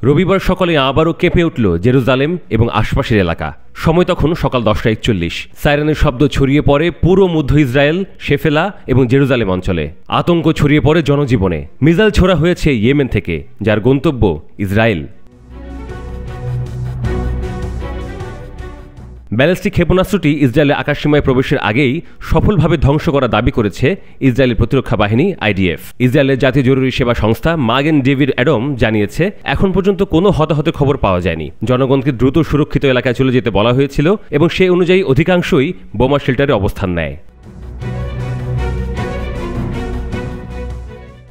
রবিবার সকালে আবারও কেঁপে উঠল জেরুজালেম এবং আশপাশের এলাকা। সময় তখন সকাল 10:41। সাইরেনের শব্দ ছড়িয়ে পড়ে পুরো মধ্য ইসরায়েল, শেফেলা এবং জেরুজালেম অঞ্চলে। আতঙ্ক ছড়িয়ে পড়ে জনজীবনে। মিসাইল ছোড়া হয়েছে ইয়েমেন থেকে, যার গন্তব্য ইসরায়েল। ব্যালিস্টিক ক্ষেপণাস্ত্রটি ইসরায়েলের আকাশসীমায় প্রবেশের আগেই সফলভাবে ধ্বংস করা দাবি করেছে ইসরায়েলের প্রতিরক্ষা বাহিনী IDF। ইসরায়েলের জাতীয় জরুরি সেবা সংস্থা মাগেন ডেভিড অ্যাডম জানিয়েছে, এখন পর্যন্ত কোনো হতাহতের খবর পাওয়া যায়নি। জনগণকে দ্রুত সুরক্ষিত এলাকায় চলে যেতে বলা হয়েছিল এবং সেই অনুযায়ী অধিকাংশই বোমা শেল্টারে অবস্থান নেয়।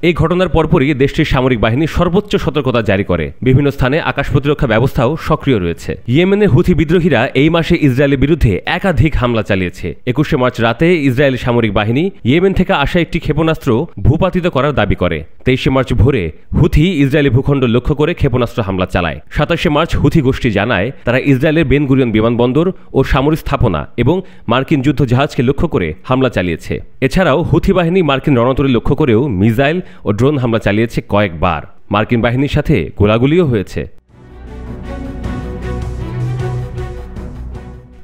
এই ঘটনার পরপরই দেশটির সামরিক বাহিনী সর্বোচ্চ সতর্কতা জারি করে। বিভিন্ন স্থানে আকাশ প্রতিরক্ষা ব্যবস্থাও সক্রিয় রয়েছে। ইয়েমেনের হুথি বিদ্রোহীরা এই মাসে ইসরায়েলের বিরুদ্ধে একাধিক হামলা চালিয়েছে। 21 মার্চ রাতে ইসরায়েলি সামরিক বাহিনী ইয়েমেন থেকে আসা একটি ক্ষেপণাস্ত্র ভূপাতিত করার দাবি করে। 23 মার্চ ভোরে হুথি ইসরায়েলি ভূখণ্ড লক্ষ্য করে ক্ষেপণাস্ত্র হামলা চালায়। 27 মার্চ হুথি গোষ্ঠী জানায় তারা ইসরায়েলের বেন গুরিয়ন বিমানবন্দর ও সামরিক স্থাপনা এবং মার্কিন যুদ্ধ জাহাজকে লক্ষ্য করে হামলা চালিয়েছে। এছাড়াও হুথি বাহিনী মার্কিন রণতরী লক্ষ্য করেও মিসাইল ও ড্রোন হামলা চালিয়েছে কয়েকবার। মার্কিন বাহিনীর সাথে গোলাগুলিও হয়েছে।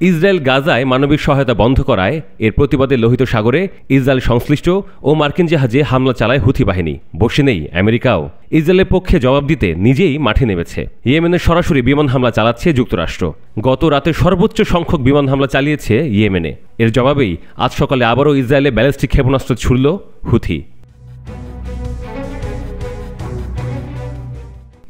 ইসরায়েল গাজায় মানবিক সহায়তা বন্ধ করায় এর প্রতিবাদে লোহিত সাগরে ইসরায়েল সংশ্লিষ্ট ও মার্কিন জাহাজে হামলা চালায় হুথি বাহিনী। বসে নেই আমেরিকাও। ইসরায়েলের পক্ষে জবাব দিতে নিজেই মাঠে নেমেছে। ইয়েমেনে সরাসরি বিমান হামলা চালাচ্ছে যুক্তরাষ্ট্র। গত রাতে সর্বোচ্চ সংখ্যক বিমান হামলা চালিয়েছে ইয়েমেনে। এর জবাবেই আজ সকালে আবারও ইসরায়েলে ব্যালিস্টিক ক্ষেপণাস্ত্র ছুড়ল হুথি।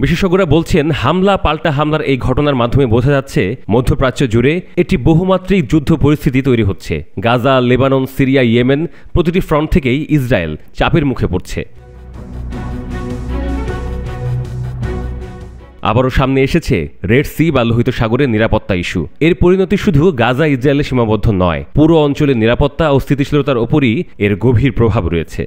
বিশেষজ্ঞরা বলছেন, হামলা পাল্টা হামলার এই ঘটনার মাধ্যমে বোঝা যাচ্ছে মধ্যপ্রাচ্য জুড়ে একটি বহুমাত্রিক যুদ্ধ পরিস্থিতি তৈরি হচ্ছে। গাজা, লেবানন, সিরিয়া, ইয়েমেন প্রতিটি ফ্রন্ট থেকেই ইসরায়েল চাপের মুখে পড়ছে। আবারও সামনে এসেছে রেড সি বা লোহিত সাগরের নিরাপত্তা ইস্যু। এর পরিণতি শুধু গাজা ইসরায়েলে সীমাবদ্ধ নয়, পুরো অঞ্চলের নিরাপত্তা ও স্থিতিশীলতার ওপরই এর গভীর প্রভাব রয়েছে।